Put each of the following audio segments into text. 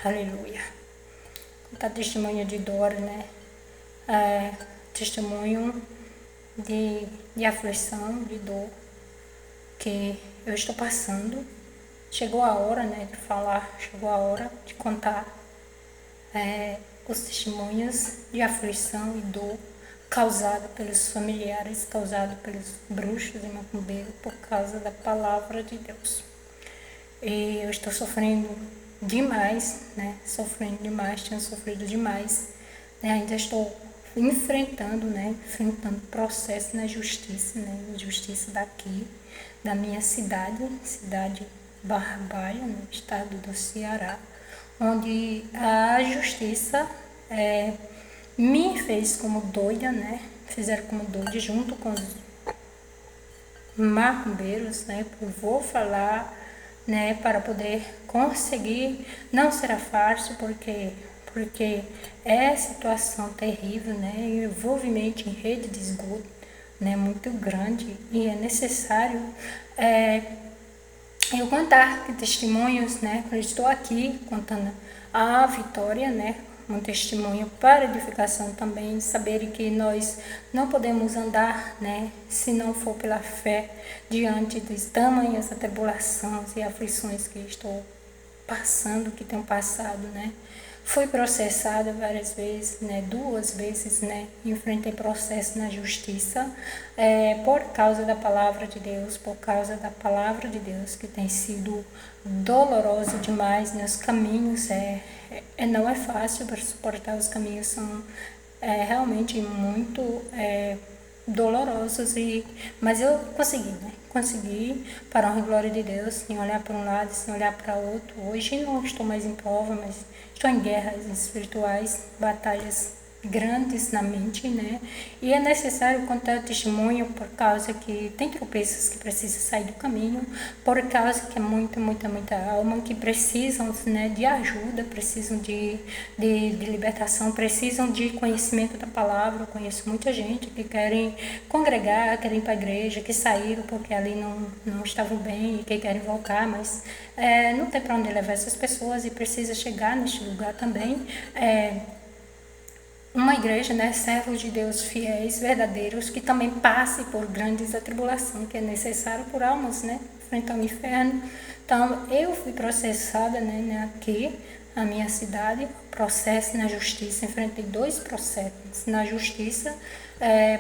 Aleluia. Contar testemunho de dor, né? Testemunho de aflição, de dor que eu estou passando. Chegou a hora, né, de falar, chegou a hora de contar os testemunhos de aflição e dor causada pelos familiares, causada pelos bruxos e macumbeiros por causa da palavra de Deus. E eu estou sofrendo demais, né? Sofrendo demais, tinha sofrido demais, né? Ainda estou enfrentando processo na justiça, né? Justiça daqui, da minha cidade Barbalha, no estado do Ceará, onde a justiça me fez como doida, né? Fizeram como doida junto com os macumbeiros, né? Eu vou falar, né? Para poder conseguir, não será fácil, porque é situação terrível, né? Envolvimento em rede de esgoto, né? Muito grande, e é necessário eu contar testemunhos, né? Eu estou aqui contando a vitória, né? Um testemunho para edificação também, saber que nós não podemos andar, né? Se não for pela fé, diante das tamanhas atribulações e aflições que estou passando, que tenho passado, né? Fui processada várias vezes, né? 2 vezes, né? Enfrentei processo na justiça por causa da palavra de Deus, por causa da palavra de Deus, que tem sido dolorosa demais, né? Os caminhos não é fácil para suportar, os caminhos são realmente muito dolorosos, mas eu consegui, né? Consegui, para a honra e glória de Deus, sem olhar para um lado, sem olhar para outro. Hoje não estou mais em prova, mas estou em guerras espirituais, batalhas grandes na mente, né? E é necessário contar testemunho por causa que tem tropeços que precisam sair do caminho, por causa que é muita alma que precisam, né, de ajuda, precisam de libertação, precisam de conhecimento da palavra. Eu conheço muita gente que querem congregar, querem ir para a igreja, que saíram porque ali não estavam bem e que querem voltar, mas não tem para onde levar essas pessoas, e precisa chegar neste lugar também. Uma igreja, né, servos de Deus fiéis, verdadeiros, que também passe por grandes atribulações, que é necessário por almas, né, frente ao inferno. Então, eu fui processada, né, aqui na minha cidade, processo na justiça, enfrentei 2 processos na justiça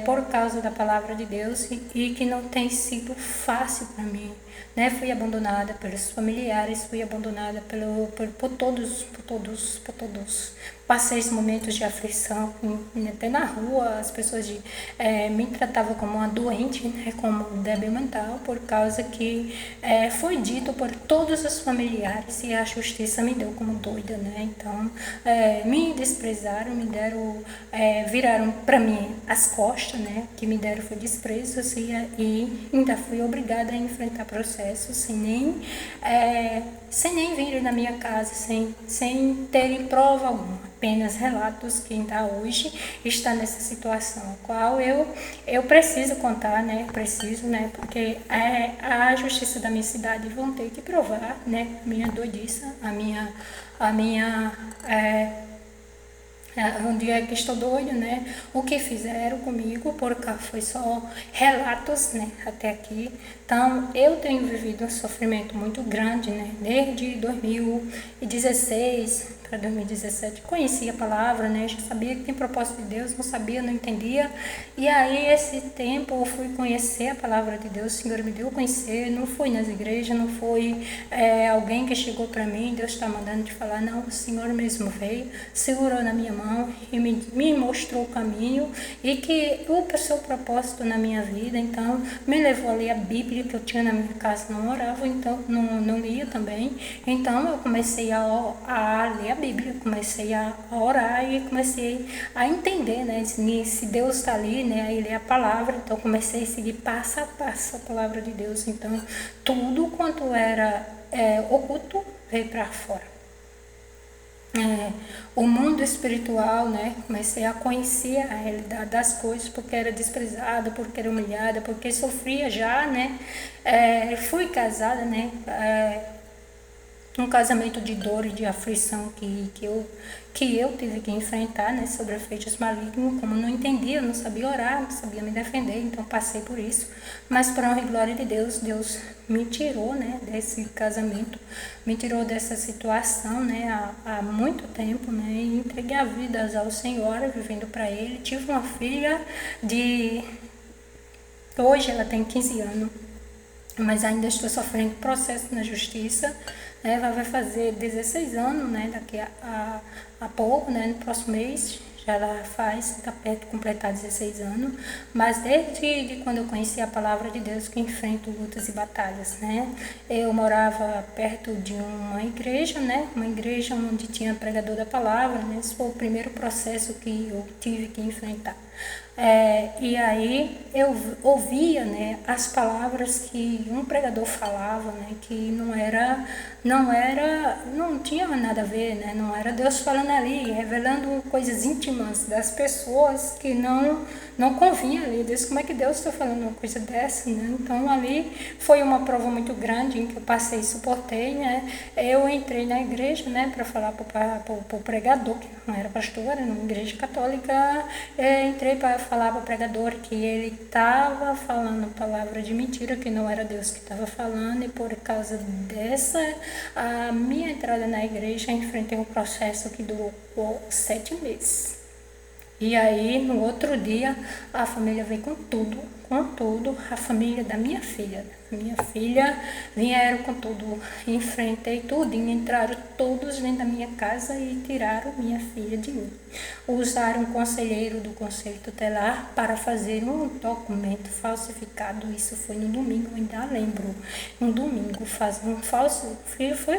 por causa da palavra de Deus, e que não tem sido fácil para mim, né? Fui abandonada pelos familiares, fui abandonada por todos. Passei esses momentos de aflição, até na rua, as pessoas me tratavam como uma doente, né, como débil mental, por causa que foi dito por todos os familiares, e a justiça me deu como doida, né? Então, me desprezaram, me deram, viraram para mim as costas, né? Que me deram foi desprezo, e ainda fui obrigada a enfrentar processos sem nem vir na minha casa, sem terem prova alguma, apenas relatos que ainda hoje está nessa situação, a qual eu preciso contar, né? Preciso, né? Porque a justiça da minha cidade vão ter que provar, né? A minha doidice, onde é que estou doido, né? O que fizeram comigo, porque foi só relatos, né? Até aqui. Então, eu tenho vivido um sofrimento muito grande, né? Desde 2016 para 2017, conhecia a palavra, né? Já sabia que tem propósito de Deus, não sabia, não entendia. E aí, esse tempo, eu fui conhecer a palavra de Deus, o Senhor me deu a conhecer, não fui nas igrejas, não foi alguém que chegou para mim, Deus está mandando te falar, não, o Senhor mesmo veio, segurou na minha mão e me mostrou o caminho, e que o seu propósito na minha vida. Então, me levou a ler a Bíblia, que eu tinha na minha casa, não orava, então não lia também. Então, eu comecei a ler a Bíblia, comecei a orar e comecei a entender, né, se Deus está ali, né, aí ler a palavra. Então, comecei a seguir passo a passo a palavra de Deus. Então, tudo quanto era oculto veio para fora. O mundo espiritual, né? Comecei a conhecer a realidade das coisas, porque era desprezada, porque era humilhada, porque sofria já, né? Fui casada, né? um casamento de dor e de aflição que eu tive que enfrentar, né, sobre efeitos malignos, como não entendia, não sabia orar, não sabia me defender, então passei por isso. Mas para a honra e glória de Deus, Deus me tirou, né, desse casamento, me tirou dessa situação, né, há muito tempo, né, e entreguei a vida ao Senhor, vivendo para Ele. Tive uma filha de... Hoje ela tem 15 anos, mas ainda estou sofrendo processo na justiça, né? Ela vai fazer 16 anos, né? Daqui a pouco, né? No próximo mês, já ela está perto de completar 16 anos, mas desde quando eu conheci a palavra de Deus que enfrento lutas e batalhas, né? Eu morava perto de uma igreja, né? Uma igreja onde tinha pregador da palavra, né? Esse foi o primeiro processo que eu tive que enfrentar. E aí eu ouvia, né, as palavras que um pregador falava, né, que não tinha nada a ver, né, não era Deus falando ali, revelando coisas íntimas das pessoas que não convinha ali. Deus, como é que Deus está falando uma coisa dessa, né? Então ali foi uma prova muito grande em que eu passei e suportei, né? Eu entrei na igreja, né, para falar para o pregador, que não era pastor, era uma igreja católica. Entrei para falar para o pregador que ele estava falando palavra de mentira, que não era Deus que estava falando, e por causa dessa, a minha entrada na igreja, enfrentei um processo que durou 7 meses. E aí, no outro dia, a família veio com tudo, a família da minha filha. Minha filha vieram com tudo, enfrentei tudo, entraram todos dentro da minha casa e tiraram minha filha de mim. Usaram um conselheiro do Conselho Tutelar para fazer um documento falsificado, isso foi no domingo, eu ainda lembro. No domingo, foi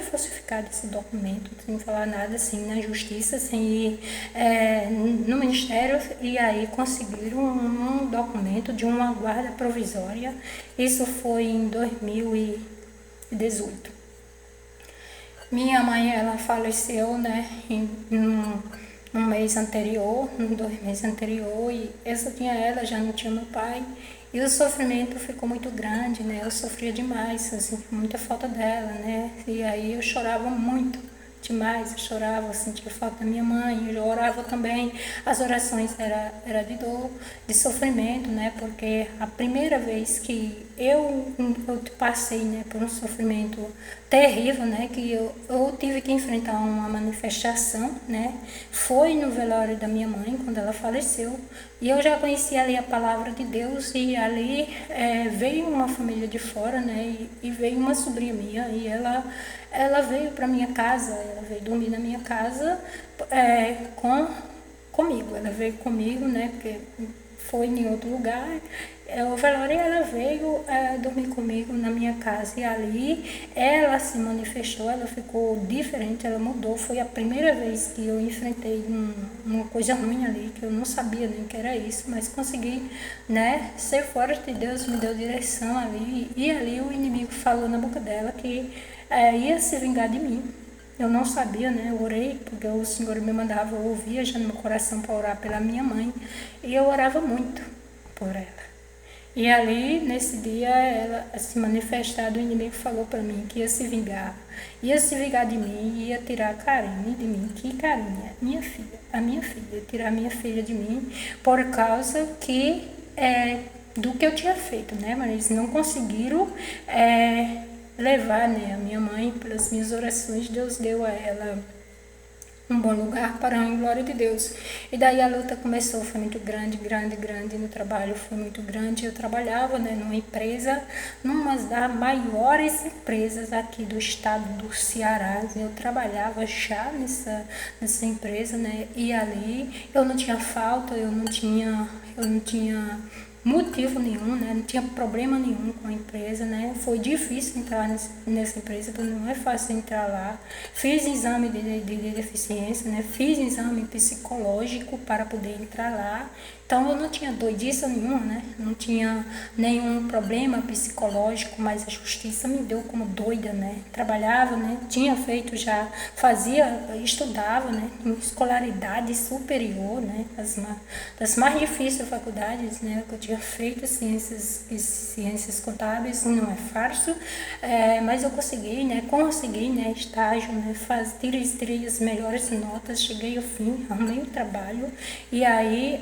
falsificado esse documento, sem falar nada, assim, na justiça, sem ir no Ministério, e aí conseguiram um documento de uma guarda provisória. Isso foi em 2018. Minha mãe, ela faleceu, né, no mês anterior, em 2 meses anterior, e eu só tinha ela, já não tinha meu pai, e o sofrimento ficou muito grande, né, eu sofria demais, eu sentia muita falta dela, né, e aí eu chorava muito, demais, eu chorava, eu sentia falta da minha mãe, eu orava também, as orações era de dor, de sofrimento, né, porque a primeira vez que eu passei, né, por um sofrimento terrível, né, que eu tive que enfrentar uma manifestação, né, foi no velório da minha mãe, quando ela faleceu, e eu já conhecia ali a palavra de Deus, e ali veio uma família de fora, né, e veio uma sobrinha minha, e ela veio para minha casa, ela veio dormir na minha casa comigo. Ela veio comigo, né? Porque foi em outro lugar. O velório, ela veio dormir comigo na minha casa. E ali ela se manifestou, ela ficou diferente, ela mudou. Foi a primeira vez que eu enfrentei uma coisa ruim ali, que eu não sabia nem que era isso, mas consegui, né, ser forte. Deus me deu direção ali. E ali o inimigo falou na boca dela que ia se vingar de mim. Eu não sabia, né? Eu orei, porque o Senhor me mandava, eu ouvia já no meu coração para orar pela minha mãe. E eu orava muito por ela. E ali, nesse dia, ela se manifestado, o inimigo falou para mim que ia se vingar. Ia se vingar de mim, ia tirar a Karine de mim. Que Karine? Minha filha. A minha filha. Ia tirar a minha filha de mim por causa do que eu tinha feito, né? Mas eles não conseguiram levar, né, a minha mãe. Pelas minhas orações, Deus deu a ela um bom lugar para a glória de Deus. E daí a luta começou, foi muito grande no trabalho, foi muito grande. Eu trabalhava, né, numa empresa, numa das maiores empresas aqui do estado do Ceará. Eu trabalhava já nessa empresa, né, e ali eu não tinha falta, eu não tinha motivo nenhum, né? Não tinha problema nenhum com a empresa, né? Foi difícil entrar nessa empresa, porque não é fácil entrar lá. Fiz exame de deficiência, né? Fiz exame psicológico para poder entrar lá. Então eu não tinha doidice nenhuma, né? Não tinha nenhum problema psicológico, mas a justiça me deu como doida, né? Trabalhava, né? Tinha feito já, estudava, né? Em escolaridade superior, né? Das mais difíceis faculdades, né? Que eu tinha feito ciências contábeis, não é fácil, mas mas eu consegui, né, estágio, né, tirei as melhores notas, cheguei ao fim, arrumei o trabalho, e aí,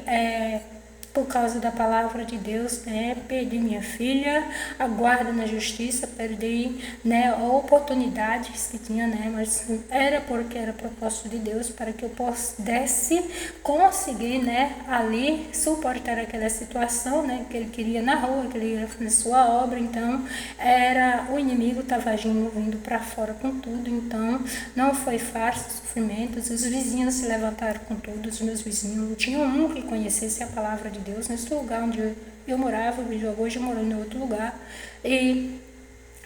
por causa da palavra de Deus, né, perdi minha filha, a guarda na justiça, perdi, né, oportunidades que tinha, né, mas era porque era propósito de Deus para que eu pudesse conseguir, né, ali suportar aquela situação, né, que ele queria na rua, que ele ia fazer sua obra. Então era o inimigo estava agindo, vindo para fora com tudo, então não foi fácil, sofrimentos, os vizinhos se levantaram com tudo, os meus vizinhos, tinha um que conhecesse a palavra de Deus nesse lugar onde eu morava, hoje eu moro em outro lugar, e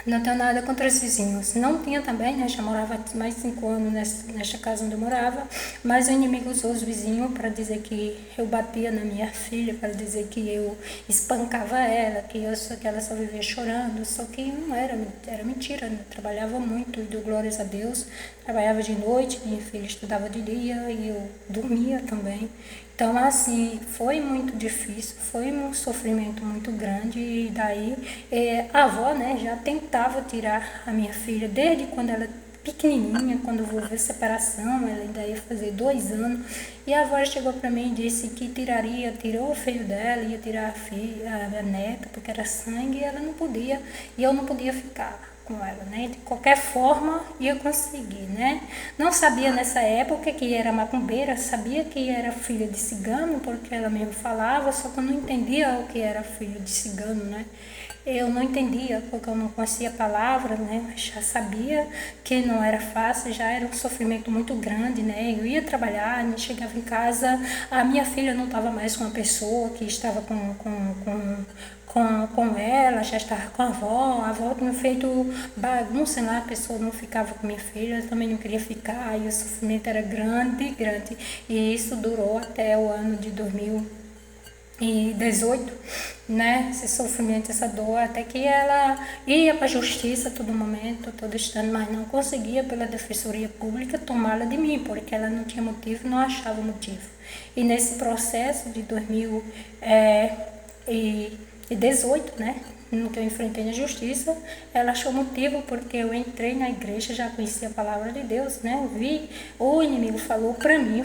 não tenho nada contra os vizinhos. Não tinha também, né? Já morava mais de 5 anos nesta casa onde eu morava, mas o inimigo usou os vizinhos para dizer que eu batia na minha filha, para dizer que eu espancava ela, que ela só vivia chorando, só que não era, era mentira, né? Eu trabalhava muito e dou glórias a Deus, trabalhava de noite, minha filha estudava de dia e eu dormia também. Então, assim, foi muito difícil, foi um sofrimento muito grande, e daí a avó, né, já tentava tirar a minha filha desde quando ela pequenininha, quando houve a separação, ela ainda ia fazer 2 anos, e a avó chegou para mim e disse que tirou o filho dela, ia tirar a neta, porque era sangue, e ela não podia, e eu não podia ficar com ela, né? De qualquer forma ia conseguir, né? Não sabia nessa época que era macumbeira, sabia que era filha de cigano, porque ela mesmo falava, só que eu não entendia o que era filho de cigano, né? Eu não entendia, porque eu não conhecia a palavra, né? Mas já sabia que não era fácil, já era um sofrimento muito grande, né? Eu ia trabalhar, chegava em casa, a minha filha não estava mais com a pessoa que estava com ela, já estava com a avó tinha feito bagunça lá, a pessoa não ficava com minha filha, eu também não queria ficar, e o sofrimento era grande, grande, e isso durou até o ano de 2018, né, esse sofrimento, essa dor, até que ela ia para a justiça a todo momento, todo instante, mas não conseguia pela defensoria pública tomá-la de mim, porque ela não tinha motivo, não achava motivo. E nesse processo de 2018, né, no que eu enfrentei na justiça, ela achou motivo porque eu entrei na igreja, já conhecia a palavra de Deus, né? Vi, o inimigo falou para mim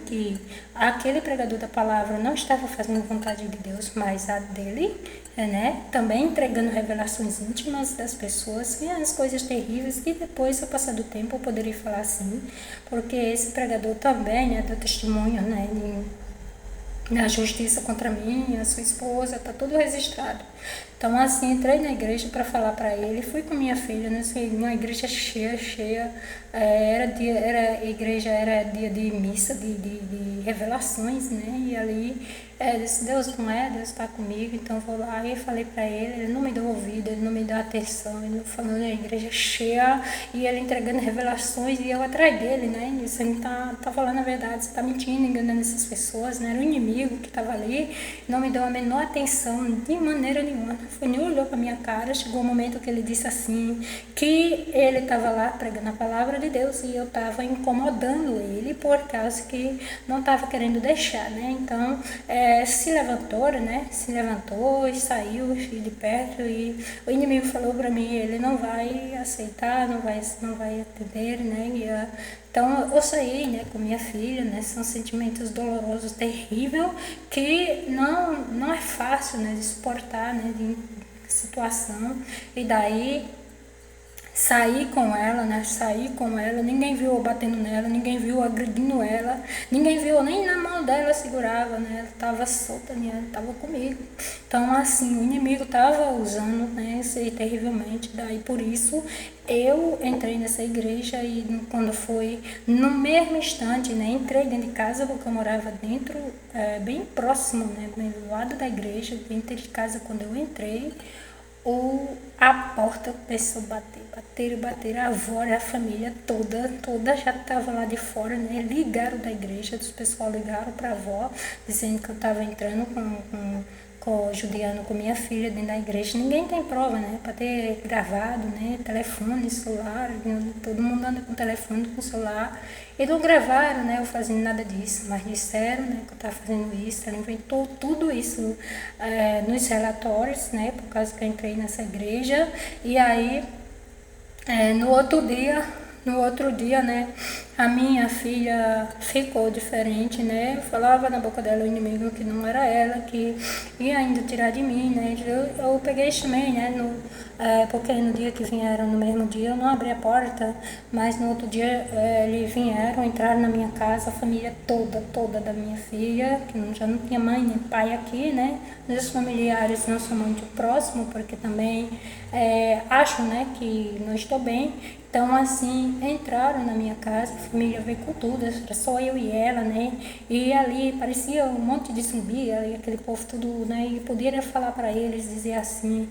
que aquele pregador da palavra não estava fazendo vontade de Deus, mas a dele, né? Também entregando revelações íntimas das pessoas e as coisas terríveis que depois, ao passar do tempo, eu poderia falar assim, porque esse pregador também, né, deu testemunho, né, na justiça contra mim, a sua esposa, tá tudo registrado. Então, assim, entrei na igreja para falar para ele, fui com minha filha, né, uma igreja cheia, era dia de missa, de revelações, né, e ali, disse, Deus não é, Deus está comigo, então vou lá e falei para ele não me deu ouvido, ele não me deu atenção, ele falando na igreja cheia, e ele entregando revelações, e eu atrás dele, né, e você não tá falando a verdade, você tá mentindo, enganando essas pessoas, né, era o inimigo que estava ali, não me deu a menor atenção, de maneira nenhuma, foi nem olhou para minha cara, chegou um momento que ele disse assim, que ele estava lá pregando a palavra de Deus, e eu estava incomodando ele, por causa que não estava querendo deixar, né, então, se levantou e saiu de perto, e o inimigo falou para mim, ele não vai aceitar, não vai atender, né, então eu saí, né, com minha filha, né, são sentimentos dolorosos, terríveis, que não é fácil, né, de suportar, né, de situação, e daí saí com ela, né? Saí com ela, ninguém viu eu batendo nela, ninguém viu eu agredindo ela, ninguém viu nem na mão dela segurava, né? Ela estava solta, né? Ela estava comigo. Então, assim, o inimigo estava usando, né? Isso aí terrivelmente. Daí, por isso, eu entrei nessa igreja e quando foi no mesmo instante, né? Entrei dentro de casa, porque eu morava dentro, bem próximo, né? Do lado da igreja, dentro de casa, quando eu entrei, a porta começou a bater, a avó, a família toda já estava lá de fora, né? Ligaram da igreja, os pessoal ligaram para a avó, dizendo que eu estava entrando judiando com minha filha dentro da igreja. Ninguém tem prova, né? Para ter gravado, né? Telefone, celular, todo mundo anda com telefone, com celular. E não gravaram, né? Eu fazendo nada disso, mas disseram, né? Que eu estava fazendo isso. Ela inventou tudo isso nos relatórios, né? Por causa que eu entrei nessa igreja. E aí No outro dia, né, a minha filha ficou diferente, né? Falava na boca dela o inimigo que não era ela, que ia ainda tirar de mim, né? Eu peguei e chamei, né? Porque no dia que vieram, no mesmo dia, eu não abri a porta, mas no outro dia eles vieram, entraram na minha casa, a família toda, toda da minha filha, que já não tinha mãe nem pai aqui, né? Meus familiares não são muito próximos, porque também acham, né, que não estou bem. Então, assim, entraram na minha casa, a família veio com tudo, era só eu e ela, né? E ali parecia um monte de zumbi, ali, aquele povo tudo, né? E podia falar para eles, dizer assim,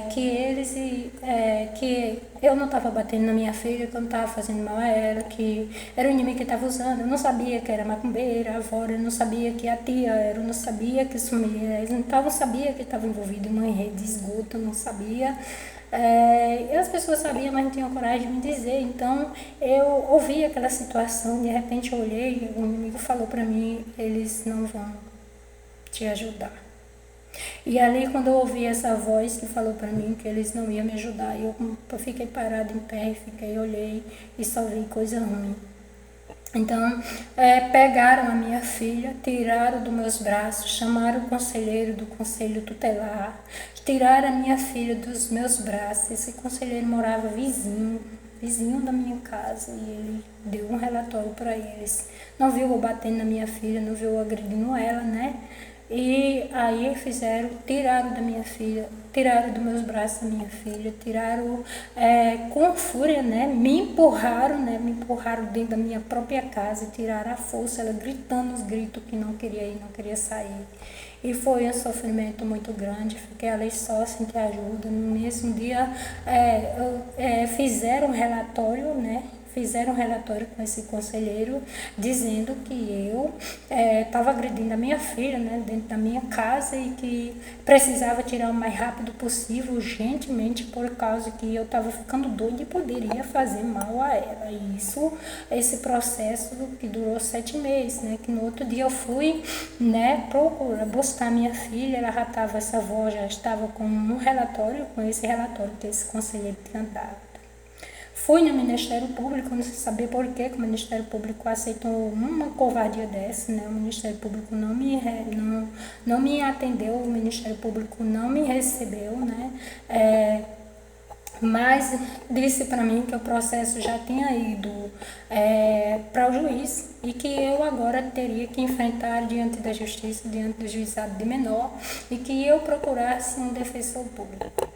que eu não estava batendo na minha filha, que eu não estava fazendo mal a ela, que era o inimigo que estava usando. Eu não sabia que era macumbeira, avó, eu não sabia que a tia era, eu não sabia que os familiares não estavam, sabia que estava envolvido em uma rede de esgoto, eu não sabia. E as pessoas sabiam, mas não tinham coragem de me dizer. Então eu ouvi aquela situação, de repente eu olhei, um amigo falou para mim, eles não vão te ajudar. E ali quando eu ouvi essa voz que falou para mim que eles não iam me ajudar, eu fiquei parada em pé, fiquei, olhei e só vi coisa ruim. Então, pegaram a minha filha, tiraram dos meus braços, chamaram o conselheiro do conselho tutelar, tiraram a minha filha dos meus braços. Esse conselheiro morava vizinho da minha casa, e ele deu um relatório para eles. Não viu eu batendo na minha filha, não viu eu agredindo ela, né? E aí tiraram da minha filha, tiraram dos meus braços a minha filha, tiraram com fúria, né? Me empurraram dentro da minha própria casa, tiraram a força, ela gritando os gritos que não queria ir, não queria sair. E foi um sofrimento muito grande, fiquei ali só sem ter ajuda. No mesmo dia fizeram um relatório, né? Fizeram um relatório com esse conselheiro dizendo que eu estava agredindo a minha filha, né, dentro da minha casa, e que precisava tirar o mais rápido possível, urgentemente, por causa que eu estava ficando doida e poderia fazer mal a ela. E esse processo que durou 7 meses, né, que no outro dia eu fui, né, procurar buscar minha filha, ela já estava, essa avó já estava com um relatório, com esse relatório que esse conselheiro tinha dado. Fui no Ministério Público, não sei saber por que o Ministério Público aceitou uma covardia dessa, né? O Ministério Público não me atendeu, o Ministério Público não me recebeu, né? Mas disse para mim que o processo já tinha ido para o juiz e que eu agora teria que enfrentar diante da justiça, diante do juizado de menor, e que eu procurasse um defensor público.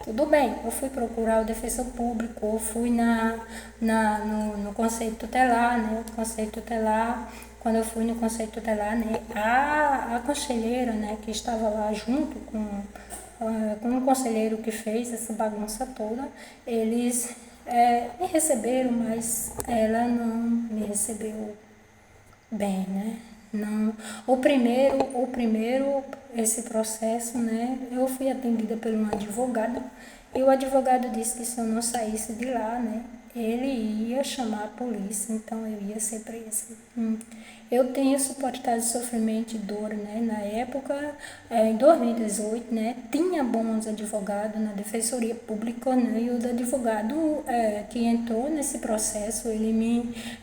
Tudo bem, eu fui procurar o defensor público, eu fui no Conselho Tutelar, né? Conselho Tutelar, quando eu fui no Conselho Tutelar, né? A conselheira, né, que estava lá junto com o conselheiro que fez essa bagunça toda, eles me receberam, mas ela não me recebeu bem, né? Não, esse processo, né? Eu fui atendida por um advogado, e o advogado disse que se eu não saísse de lá, né, ele ia chamar a polícia, então eu ia ser presa. Eu tenho suportado sofrimento e dor, né? Na época, em 2018, né, tinha bons advogados na Defensoria Pública, né? E o advogado que entrou nesse processo, ele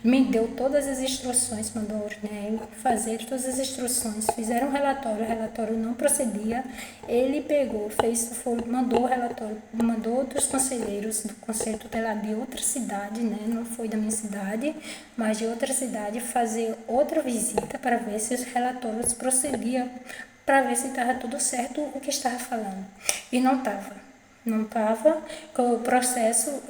me deu todas as instruções, mandou, né, fazer todas as instruções, fizeram um relatório, o relatório não procedia, ele pegou, mandou o relatório, mandou outros conselheiros do Conselho Tutelar de outra cidade, né? Não foi da minha cidade, mas de outra cidade, fazer outra visita para ver se os relatórios procediam, para ver se estava tudo certo o que estava falando. E não estava. Não estava, o processo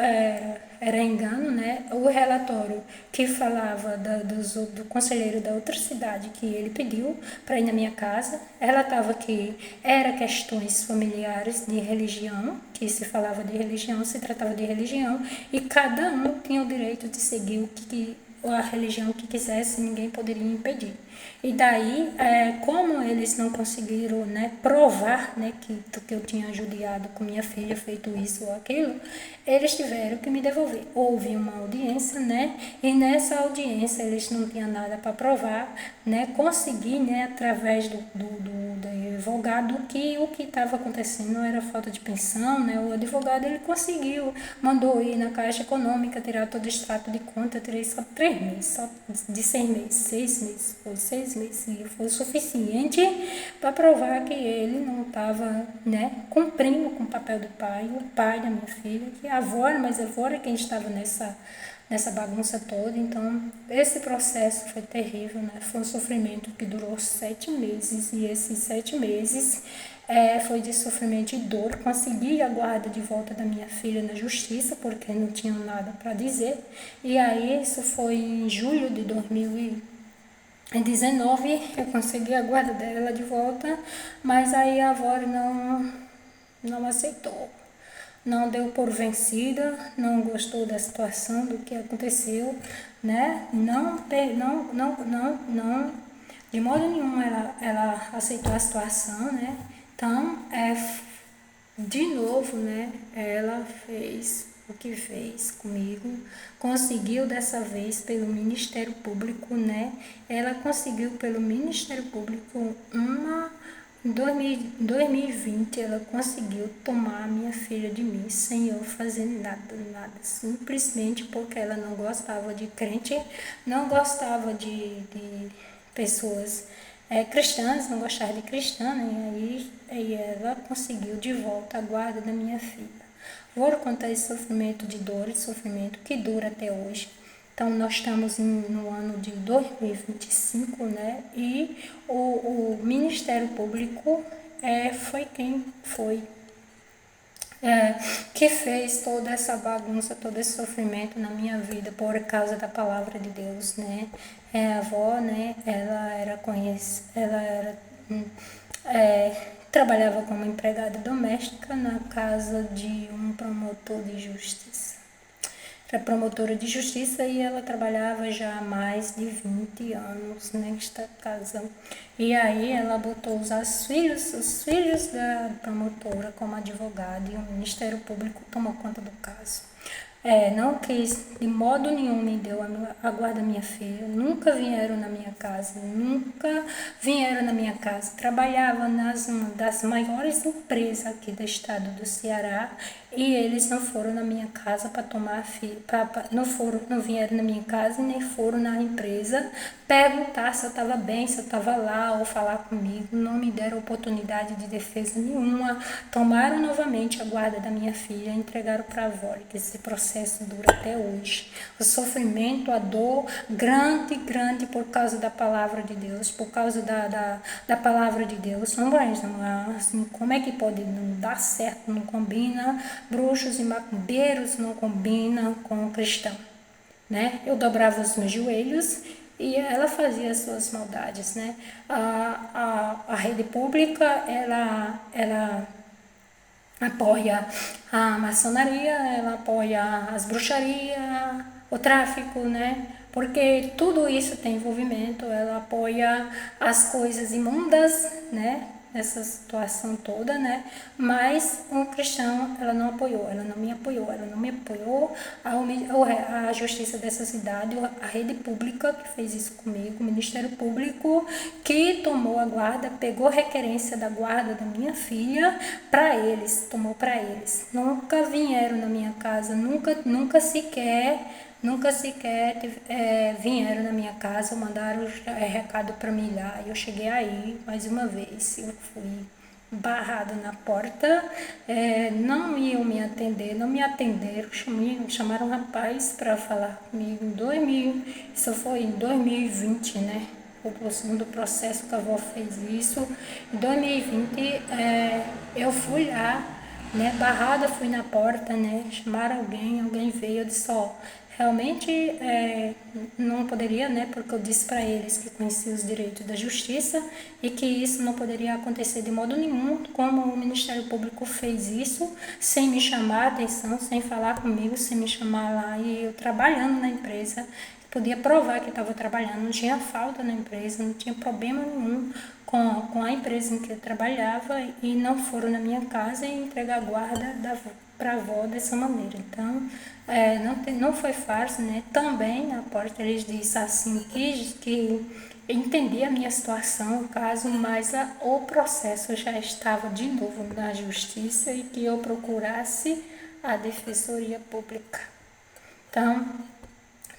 era engano, né? O relatório que falava do conselheiro da outra cidade que ele pediu para ir na minha casa, ela estava que era questões familiares de religião, que se falava de religião, se tratava de religião, e cada um tinha o direito de seguir a religião que quisesse, ninguém poderia impedir. E daí, como eles não conseguiram, né, provar, né, que eu tinha judiado com minha filha, feito isso ou aquilo, eles tiveram que me devolver. Houve uma audiência, né, e nessa audiência eles não tinham nada para provar, né, consegui, né, através advogado que o que estava acontecendo era falta de pensão, né? O advogado ele conseguiu, mandou ir na Caixa Econômica tirar todo o extrato de conta, tirei só 3 meses, só de 6 meses, 6 meses, foi 6 meses, e foi o suficiente para provar que ele não estava, né, cumprindo com o papel do pai, o pai da minha filha, que a avó, mas a avó era quem estava nessa bagunça toda. Então esse processo foi terrível, né? Foi um sofrimento que durou 7 meses, e esses 7 meses foi de sofrimento e dor. Consegui a guarda de volta da minha filha na justiça, porque não tinham nada para dizer, e aí isso foi em julho de 2019, eu consegui a guarda dela de volta, mas aí a avó não aceitou, não deu por vencida, não gostou da situação, do que aconteceu, né? Não, de modo nenhum ela aceitou a situação, né? Então, de novo, né? Ela fez o que fez comigo, conseguiu dessa vez pelo Ministério Público, né? Ela conseguiu pelo Ministério Público em 2020 ela conseguiu tomar a minha filha de mim sem eu fazer nada, simplesmente porque ela não gostava de crente, não gostava de pessoas cristãs, não gostava de cristã, né? Aí ela conseguiu de volta a guarda da minha filha. Vou contar esse sofrimento de dor, esse sofrimento que dura até hoje. Então, nós estamos no ano de 2025, né? E o Ministério Público foi quem foi que fez toda essa bagunça, todo esse sofrimento na minha vida por causa da palavra de Deus, né? A avó, né? Trabalhava como empregada doméstica na casa de um promotor de justiça. Era promotora de justiça e ela trabalhava já há mais de 20 anos nesta casa. E aí ela botou os filhos da promotora como advogada, e o Ministério Público tomou conta do caso. Não quis, de modo nenhum me deu a guarda da minha filha, nunca vieram na minha casa, trabalhava uma das maiores empresas aqui do estado do Ceará, e eles não foram na minha casa para tomar filho, não vieram na minha casa e nem foram na empresa perguntar se eu estava bem, se eu estava lá, ou falar comigo, não me deram oportunidade de defesa nenhuma, tomaram novamente a guarda da minha filha e entregaram para a avó, que esse processo dura até hoje. O sofrimento, a dor, grande por causa da palavra de Deus, por causa da palavra de Deus. Não vai, assim, como é que pode não dar certo, não combina, bruxos e macumbeiros não combina com o cristão, né? Eu dobrava os meus joelhos e ela fazia as suas maldades, né? A rede pública, ela apoia a maçonaria, ela apoia as bruxarias, o tráfico, né? Porque tudo isso tem envolvimento, ela apoia as coisas imundas, né? Essa situação toda, né? Mas um cristão, ela não apoiou, ela não me apoiou, a justiça dessa cidade, a rede pública que fez isso comigo, o Ministério Público que tomou a guarda, pegou requerência da guarda da minha filha para eles, tomou para eles. Nunca vieram na minha casa, nunca sequer vieram na minha casa, mandaram recado para mim lá. Eu cheguei aí mais uma vez, eu fui barrada na porta, não iam me atender, não me atenderam, chamaram um rapaz para falar comigo isso foi em 2020, né? O segundo processo que a avó fez isso. Em 2020, eu fui lá, né, barrada, fui na porta, né, chamaram alguém veio, eu disse, realmente não poderia, né, porque eu disse para eles que conhecia os direitos da justiça e que isso não poderia acontecer de modo nenhum, como o Ministério Público fez isso, sem me chamar a atenção, sem falar comigo, sem me chamar lá, e eu trabalhando na empresa, podia provar que estava trabalhando, não tinha falta na empresa, não tinha problema nenhum com a empresa em que eu trabalhava e não foram na minha casa e entregar a guarda para a avó dessa maneira. Então, não foi fácil, né? Também na porta eles disseram assim que entendi a minha situação, o caso, mas o processo já estava de novo na justiça e que eu procurasse a defensoria pública. Então,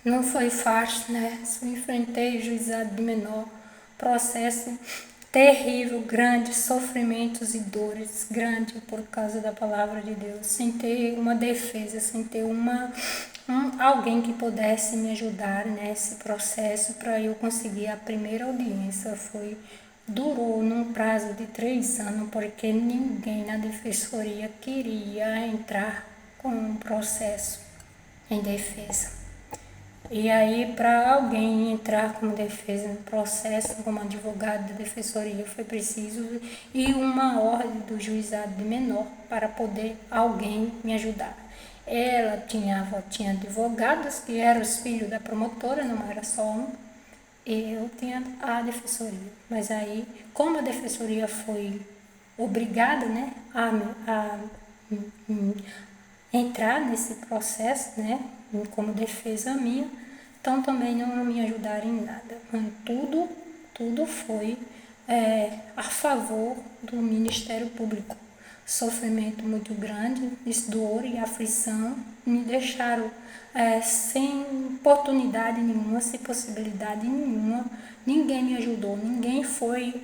não foi fácil, né? Enfrentei o juizado de menor, processo terrível, grandes sofrimentos e dores, grande por causa da palavra de Deus, sem ter uma defesa, sem ter alguém que pudesse me ajudar nesse processo para eu conseguir a primeira audiência. Durou num prazo de 3 anos, porque ninguém na defensoria queria entrar com um processo em defesa. E aí, para alguém entrar como defesa no processo, como advogado da defensoria, foi preciso ir uma ordem do juizado de menor para poder alguém me ajudar. Ela tinha advogados que eram os filhos da promotora, não era só um, e eu tinha a defensoria. Mas aí, como a defensoria foi obrigada, né, a entrar nesse processo, né, como defesa minha, então também não me ajudaram em nada. Tudo foi a favor do Ministério Público. Sofrimento muito grande, dor e aflição me deixaram sem oportunidade nenhuma, sem possibilidade nenhuma. Ninguém me ajudou, ninguém foi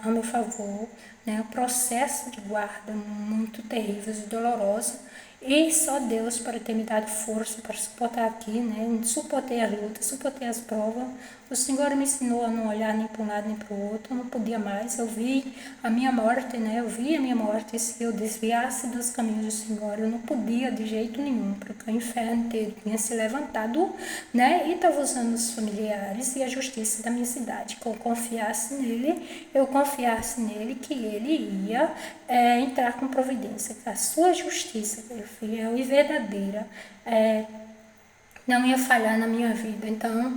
a meu favor, né? O processo de guarda muito terrível e doloroso. E só Deus para ter me dado força para suportar aqui, né? Suportei as lutas, suportei as provas. O Senhor me ensinou a não olhar nem para um lado nem para o outro. Eu não podia mais. Eu vi a minha morte, né? Eu vi a minha morte. Se eu desviasse dos caminhos do Senhor, eu não podia de jeito nenhum, porque o inferno tinha se levantado, né? E estava usando os familiares e a justiça da minha cidade. Que eu confiasse nele, que ele ia entrar com providência, que a sua justiça, que é fiel e verdadeira, não ia falhar na minha vida. Então,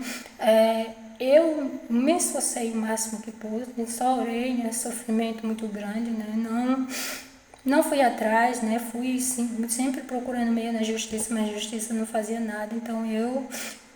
eu me esforcei o máximo que pude, só orei, né? Sofrimento muito grande, né? Não fui atrás, né? Fui sempre procurando meio na justiça, mas a justiça não fazia nada. Então eu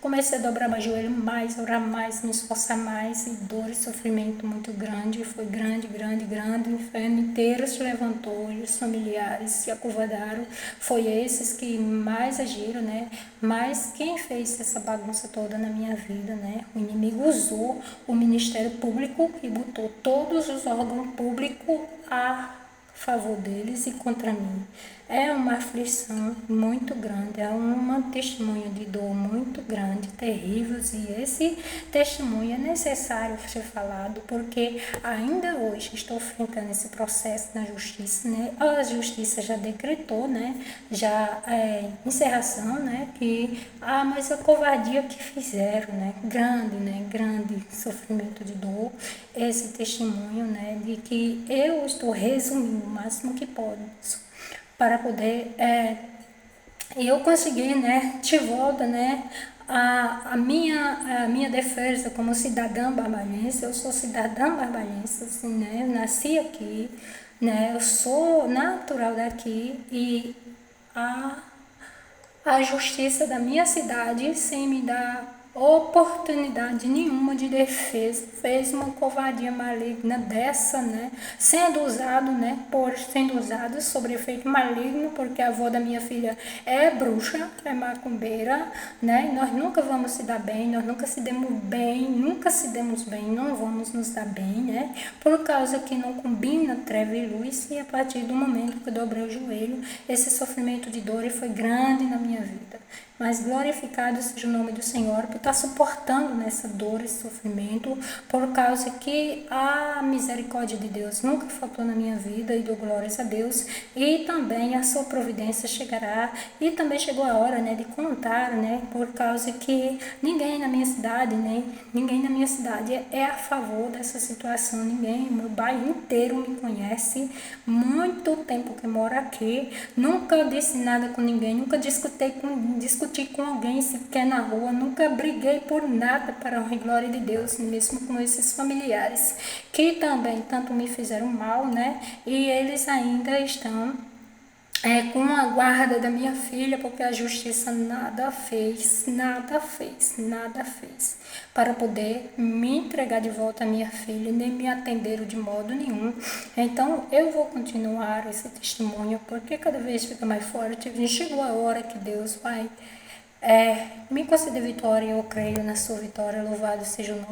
comecei a dobrar meu joelho mais, orar mais, me esforçar mais, e dor e sofrimento muito grande. Foi grande. O inferno inteiro se levantou e os familiares se acovardaram. Foi esses que mais agiram, né? Mas quem fez essa bagunça toda na minha vida, né? O inimigo usou o Ministério Público e botou todos os órgãos públicos a favor deles e contra mim. É uma aflição muito grande, é uma testemunho de dor muito grande, terrível, e esse testemunho é necessário ser falado, porque ainda hoje estou enfrentando esse processo na justiça, né? A justiça já decretou, né? Já encerração, né? Mas a covardia que fizeram, né? Grande sofrimento de dor, esse testemunho, né? De que eu estou resumindo o máximo que posso para poder eu conseguir, né, de volta, né, a minha defesa como cidadã barbarense. Eu sou cidadã barbarense, assim, né, eu nasci aqui, né, eu sou natural daqui, e a justiça da minha cidade, sem me dar oportunidade nenhuma de defesa, fez uma covardia maligna dessa, né? Sendo usado sobre efeito maligno, porque a avó da minha filha é bruxa, é macumbeira, né? E nós nunca vamos se dar bem, nós nunca se demos bem, não vamos nos dar bem, né? Por causa que não combina treva e luz, e a partir do momento que eu dobrei o joelho, esse sofrimento de dor foi grande na minha vida. Mas glorificado seja o nome do Senhor por estar suportando nessa dor e sofrimento, por causa que a misericórdia de Deus nunca faltou na minha vida, e dou glórias a Deus, e também a sua providência chegará. E também chegou a hora, né, de contar, né, por causa que ninguém na minha cidade é a favor dessa situação. Ninguém, meu bairro inteiro me conhece, muito tempo que moro aqui, nunca disse nada com ninguém, nunca discuti discuti com alguém sequer na rua, nunca briguei por nada para a honra e glória de Deus, mesmo com esses familiares, que também tanto me fizeram mal, né? E eles ainda estão com a guarda da minha filha, porque a justiça nada fez para poder me entregar de volta a minha filha, nem me atenderam de modo nenhum. Então eu vou continuar esse testemunho, porque cada vez fica mais forte. Chegou a hora que Deus vai me conceder vitória, eu creio na sua vitória, louvado seja o nome.